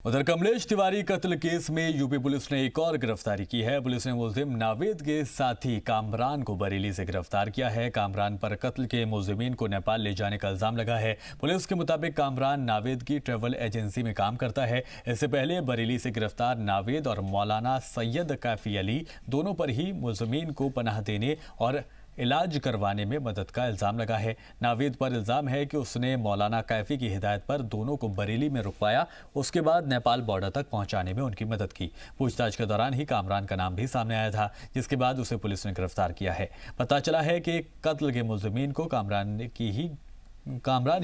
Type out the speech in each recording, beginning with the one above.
उधर कमलेश तिवारी कत्ल केस में यूपी पुलिस ने एक और गिरफ्तारी की है। पुलिस ने मुलजिम नावेद के साथी कामरान को बरेली से गिरफ्तार किया है। कामरान पर कत्ल के मुलजिमीन को नेपाल ले जाने का इल्जाम लगा है। पुलिस के मुताबिक कामरान नावेद की ट्रैवल एजेंसी में काम करता है। इससे पहले बरेली से गिरफ्तार नावेद और मौलाना सैयद कैफी अली दोनों पर ही मुलजिमीन को पनाह देने और इलाज करवाने में मदद का इल्जाम लगा है। नावेद पर इल्जाम है कि उसने मौलाना कैफी की हिदायत पर दोनों को बरेली में रुकवाया, उसके बाद नेपाल बॉर्डर तक पहुंचाने में उनकी मदद की। पूछताछ के दौरान ही कामरान का नाम भी सामने आया था, जिसके बाद उसे पुलिस ने गिरफ्तार किया है। पता चला है कि कत्ल के मुलजिमीन को कामरान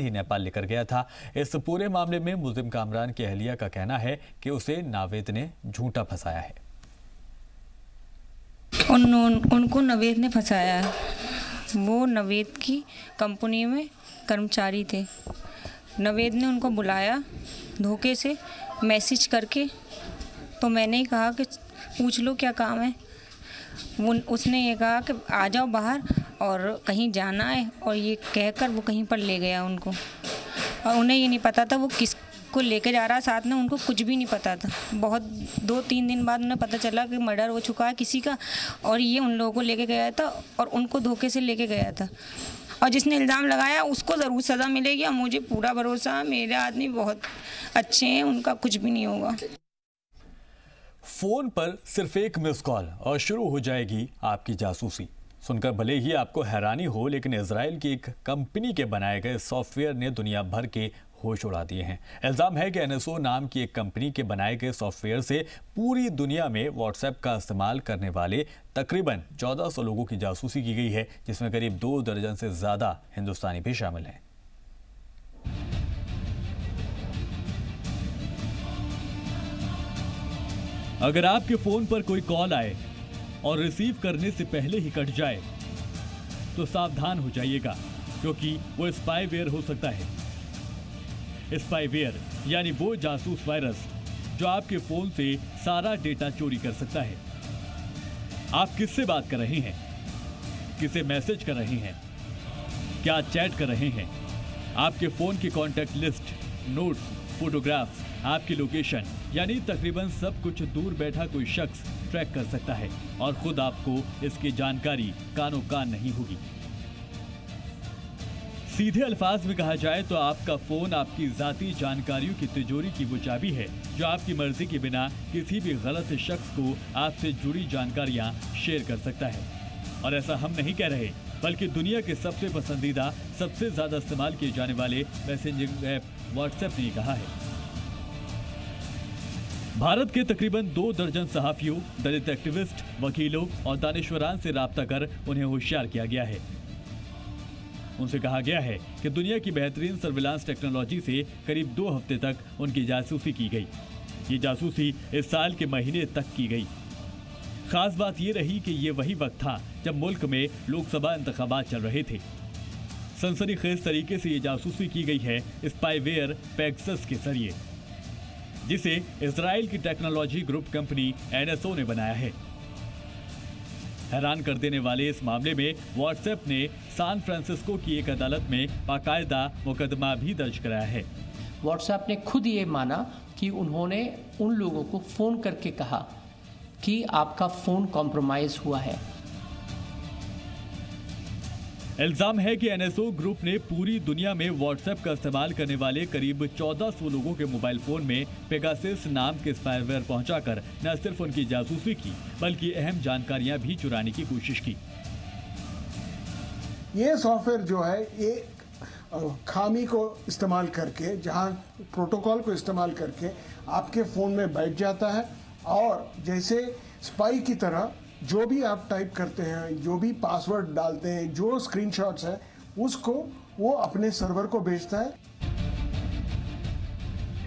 ही नेपाल लेकर गया था। इस पूरे मामले में मुलजिम कामरान की अहलिया का कहना है कि उसे नावेद ने झूठा फंसाया है। उनको नवेद ने फंसाया है। वो नवेद की कंपनी में कर्मचारी थे। नवेद ने उनको बुलाया धोखे से मैसेज करके, तो मैंने ही कहा कि पूछ लो क्या काम है। उसने ये कहा कि आ जाओ बाहर और कहीं जाना है, और ये कहकर वो कहीं पर ले गया उनको। और उन्हें ये नहीं पता था वो किस को लेके जा रहा है साथ में, उनको कुछ भी नहीं पता था। बहुत 2-3 दिन बाद उन्हें पता चला कि मर्डर हो चुका है किसी का, और ये उन लोगों को लेके गया था और उनको धोखे से लेके गया था। और जिसने इल्ज़ाम लगाया उसको ज़रूर सज़ा मिलेगी। और मुझे पूरा भरोसा है, मेरे आदमी बहुत अच्छे हैं, उनका कुछ भी नहीं होगा। फोन पर सिर्फ एक मिस कॉल और शुरू हो जाएगी आपकी जासूसी। सुनकर भले ही आपको हैरानी हो, लेकिन इजराइल की एक कंपनी के बनाए गए सॉफ्टवेयर ने दुनिया भर के होश उड़ा दिए हैं। इल्जाम है कि NSO नाम की एक कंपनी के बनाए गए सॉफ्टवेयर से पूरी दुनिया में व्हाट्सएप का इस्तेमाल करने वाले तकरीबन 1400 लोगों की जासूसी की गई है, जिसमें करीब 2 दर्जन से ज्यादा हिंदुस्तानी भी शामिल हैं। अगर आपके फोन पर कोई कॉल आए और रिसीव करने से पहले ही कट जाए तो सावधान हो जाइएगा, क्योंकि वो स्पाईवेयर हो सकता है। स्पाईवेयर यानी वो जासूस वायरस जो आपके फोन से सारा डेटा चोरी कर सकता है। आप किससे बात कर रहे हैं, किसे मैसेज कर रहे हैं, क्या चैट कर रहे हैं, आपके फोन की कॉन्टैक्ट लिस्ट, नोट्स, फोटोग्राफ्स, आपकी लोकेशन, यानी तकरीबन सब कुछ दूर बैठा कोई शख्स ट्रैक कर सकता है और खुद आपको इसकी जानकारी कानो कान नहीं होगी। सीधे अल्फाज में कहा जाए तो आपका फोन आपकी जाती जानकारियों की तिजोरी की वो चाबी है जो आपकी मर्जी के बिना किसी भी गलत शख्स को आपसे जुड़ी जानकारियां शेयर कर सकता है। और ऐसा हम नहीं कह रहे, बल्कि दुनिया के सबसे पसंदीदा, सबसे ज्यादा इस्तेमाल किए जाने वाले मैसेजिंग ऐप व्हाट्सएप ने कहा है। भारत के तकरीबन 2 दर्जन सहाफियों, दलित एक्टिविस्ट, वकीलों और दानिश्वरान से राब्ता कर उन्हें होशियार किया गया है। उनसे कहा गया है कि दुनिया की बेहतरीन सर्विलांस टेक्नोलॉजी से करीब 2 हफ्ते तक उनकी जासूसी की गई। ये जासूसी इस साल के महीने तक की गई। खास बात ये रही कि ये वही वक्त था जब मुल्क में लोकसभा इंतखाबात चल रहे थे। सनसनीखेज तरीके से ये जासूसी की गई है स्पाईवेयर पेगासस के जरिए, जिसे इजराइल की टेक्नोलॉजी ग्रुप कंपनी NSO ने बनाया है। हैरान कर देने वाले इस मामले में व्हाट्सएप ने सैन फ्रांसिस्को की एक अदालत में बाकायदा मुकदमा भी दर्ज कराया है। व्हाट्सएप ने खुद ये माना कि उन्होंने उन लोगों को फोन करके कहा कि आपका फोन कॉम्प्रोमाइज हुआ है। इल्जाम है कि NSO ग्रुप ने पूरी दुनिया में व्हाट्सएप का इस्तेमाल करने वाले करीब 1400 लोगों के मोबाइल फोन में पेगासस नाम के स्पाईवेयर पहुंचाकर न सिर्फ उनकी जासूसी की, बल्कि अहम जानकारियां भी चुराने की कोशिश की। ये सॉफ्टवेयर जो है ये खामी को इस्तेमाल करके, जहां प्रोटोकॉल को इस्तेमाल करके आपके फोन में बैठ जाता है और जैसे स्पाई की तरह जो भी आप टाइप करते हैं, जो भी पासवर्ड डालते हैं, जो स्क्रीनशॉट्स है, उसको वो अपने सर्वर को भेजता है।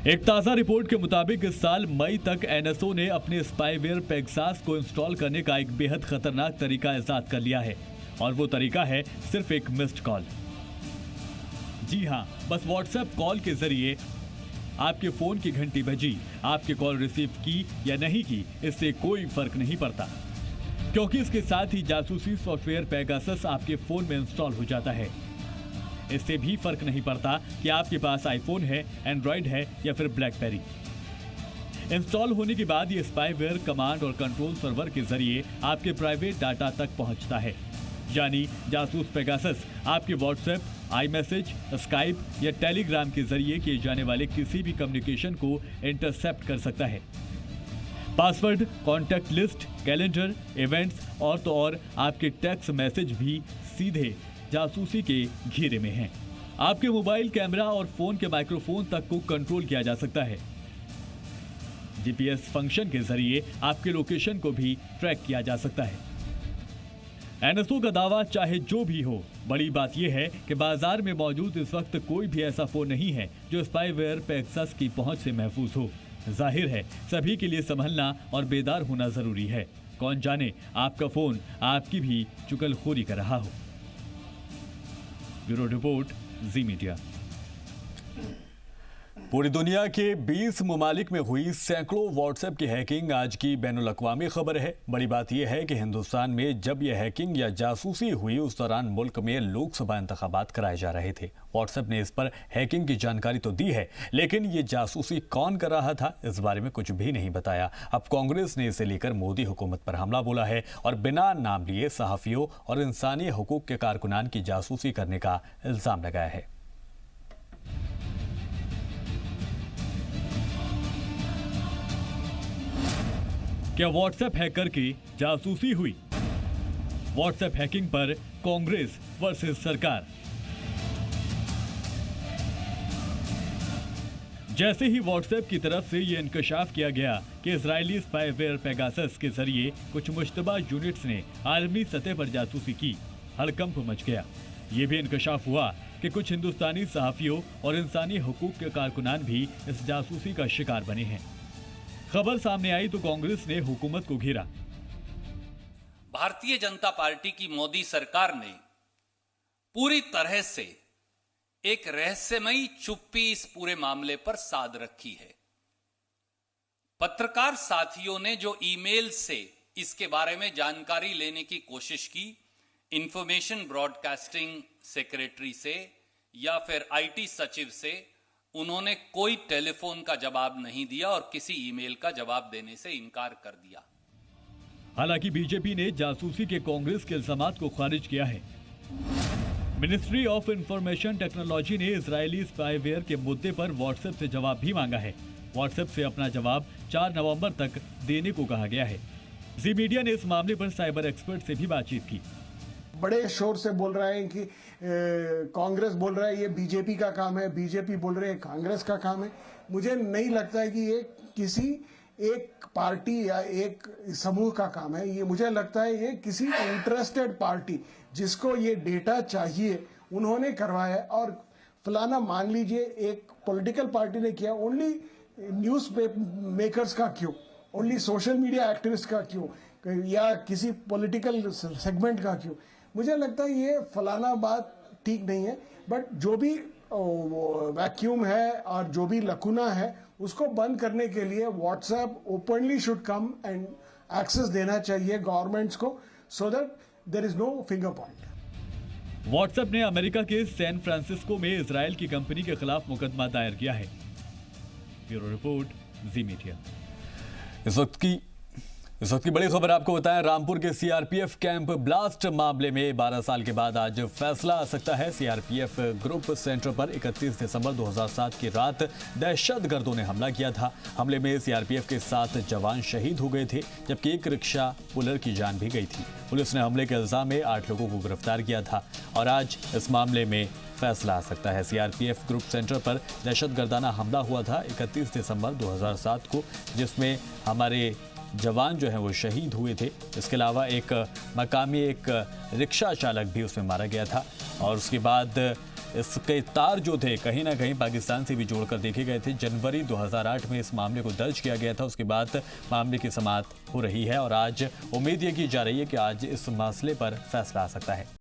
एक ताज़ा रिपोर्ट के मुताबिक इस साल मई तक NSO ने अपने स्पाईवेयर पेगासस को इंस्टॉल करने का एक बेहद खतरनाक तरीका इजाद कर लिया है, और वो तरीका है सिर्फ एक मिस्ड कॉल। जी हां, बस व्हाट्सएप कॉल के जरिए आपके फोन की घंटी बजी, आपके कॉल रिसीव की या नहीं की, इससे कोई फर्क नहीं पड़ता, क्योंकि इसके साथ ही जासूसी सॉफ्टवेयर पेगासस आपके फोन में इंस्टॉल हो जाता है। इससे भी फर्क नहीं पड़ता कि आपके पास आईफोन है, एंड्रॉइड है या फिर ब्लैकबेरी। इंस्टॉल होने के बाद ये स्पाईवेयर कमांड और कंट्रोल सर्वर के जरिए आपके प्राइवेट डाटा तक पहुंचता है। यानी जासूस पेगासस आपके व्हाट्सएप, iMessage, स्काइप या टेलीग्राम के जरिए किए जाने वाले किसी भी कम्युनिकेशन को इंटरसेप्ट कर सकता है। Password, contact list, calendar, events और तो और आपके टेक्स्ट मैसेज भी सीधे जासूसी के घेरे में हैं। आपके मोबाइल कैमरा और फोन के माइक्रोफोन तक को कंट्रोल किया जा सकता है। जीपीएस फंक्शन के जरिए आपके लोकेशन को भी ट्रैक किया जा सकता है। एनएसओ का दावा चाहे जो भी हो, बड़ी बात यह है कि बाजार में मौजूद इस वक्त कोई भी ऐसा फोन नहीं है जो स्पाईवेयर पेगासस की पहुंच से महफूज हो। जाहिर है सभी के लिए संभलना और बेदार होना जरूरी है। कौन जाने आपका फोन आपकी भी चुगलखोरी कर रहा हो। Bureau report, Zee media. पूरी दुनिया के 20 ममालिक में हुई सैकड़ों व्हाट्सएप की हैकिंग आज की बैनुल-अक़वामी खबर है। बड़ी बात यह है कि हिंदुस्तान में जब यह हैकिंग या जासूसी हुई उस दौरान मुल्क में लोकसभा इंतखाबात कराए जा रहे थे। व्हाट्सएप ने इस पर हैकिंग की जानकारी तो दी है, लेकिन ये जासूसी कौन कर रहा था इस बारे में कुछ भी नहीं बताया। अब कांग्रेस ने इसे लेकर मोदी हुकूमत पर हमला बोला है और बिना नाम लिए सहाफियों और इंसानी हुकूक के कारकुनान की जासूसी करने का इल्जाम लगाया है। क्या व्हाट्सएप हैक करके जासूसी हुई? व्हाट्सएप हैकिंग पर कांग्रेस वर्सेस सरकार। जैसे ही व्हाट्सएप की तरफ से यह इंकशाफ किया गया कि इजरायली स्पाईवेयर पेगासस के जरिए कुछ मुश्तबा यूनिट्स ने आलमी सतह पर जासूसी की, हड़कंप मच गया। ये भी इंकशाफ हुआ कि कुछ हिंदुस्तानी सहाफियों और इंसानी हुकूक के कारकुनान भी इस जासूसी का शिकार बने हैं। खबर सामने आई तो कांग्रेस ने हुकूमत को घेरा। भारतीय जनता पार्टी की मोदी सरकार ने पूरी तरह से एक रहस्यमयी चुप्पी इस पूरे मामले पर साध रखी है। पत्रकार साथियों ने जो ईमेल से इसके बारे में जानकारी लेने की कोशिश की, इंफॉर्मेशन ब्रॉडकास्टिंग सेक्रेटरी से या फिर आईटी सचिव से, उन्होंने कोई टेलीफोन का जवाब नहीं दिया और किसी ईमेल का जवाब देने से इनकार कर दिया। हालांकि बीजेपी ने जासूसी के कांग्रेस के इल्जामात को खारिज किया है। मिनिस्ट्री ऑफ इंफॉर्मेशन टेक्नोलॉजी ने इजरायली स्पाईवेयर के मुद्दे पर व्हाट्सएप से जवाब भी मांगा है। व्हाट्सएप से अपना जवाब 4 नवंबर तक देने को कहा गया है। जी मीडिया ने इस मामले पर साइबर एक्सपर्ट से भी बातचीत की। बड़े शोर से बोल रहे हैं कि कांग्रेस बोल रहा है ये बीजेपी का काम है, बीजेपी बोल रहे हैं कांग्रेस का काम है। मुझे नहीं लगता है कि ये किसी एक पार्टी या एक समूह का काम है। ये मुझे लगता है ये किसी इंटरेस्टेड पार्टी जिसको ये डेटा चाहिए उन्होंने करवाया। और फलाना मान लीजिए एक पॉलिटिकल पार्टी ने किया, ओनली न्यूज मेकर्स का क्यों, ओनली सोशल मीडिया एक्टिविस्ट का क्यों, या किसी पॉलिटिकल सेगमेंट का क्यों? मुझे लगता है ये फलाना बात ठीक नहीं है। बट जो भी वैक्यूम है और जो भी लकुना है उसको बंद करने के लिए WhatsApp openly should come and access देना चाहिए गवर्नमेंट्स को, so that there is no finger point. WhatsApp ने अमेरिका के सैन फ्रांसिस्को में इजरायल की कंपनी के खिलाफ मुकदमा दायर किया है। Bureau report, Zee media. इस वक्त की बड़ी खबर आपको बताएं, रामपुर के सीआरपीएफ कैंप ब्लास्ट मामले में 12 साल के बाद आज फैसला आ सकता है। सीआरपीएफ ग्रुप सेंटर पर 31 दिसंबर 2007 की रात दहशतगर्दों ने हमला किया था। हमले में सीआरपीएफ के 7 जवान शहीद हो गए थे, जबकि एक रिक्शा पुलर की जान भी गई थी। पुलिस ने हमले के इल्जाम में 8 लोगों को गिरफ्तार किया था और आज इस मामले में फैसला आ सकता है। सीआरपीएफ ग्रुप सेंटर पर दहशतगर्दाना हमला हुआ था 31 दिसंबर 2007 को, जिसमें हमारे जवान जो हैं वो शहीद हुए थे। इसके अलावा एक मकामी एक रिक्शा चालक भी उसमें मारा गया था और उसके बाद इसके तार जो थे कहीं ना कहीं पाकिस्तान से भी जोड़कर देखे गए थे। जनवरी 2008 में इस मामले को दर्ज किया गया था। उसके बाद मामले की समाअत हो रही है और आज उम्मीद ये की जा रही है कि आज इस मसले पर फैसला आ सकता है।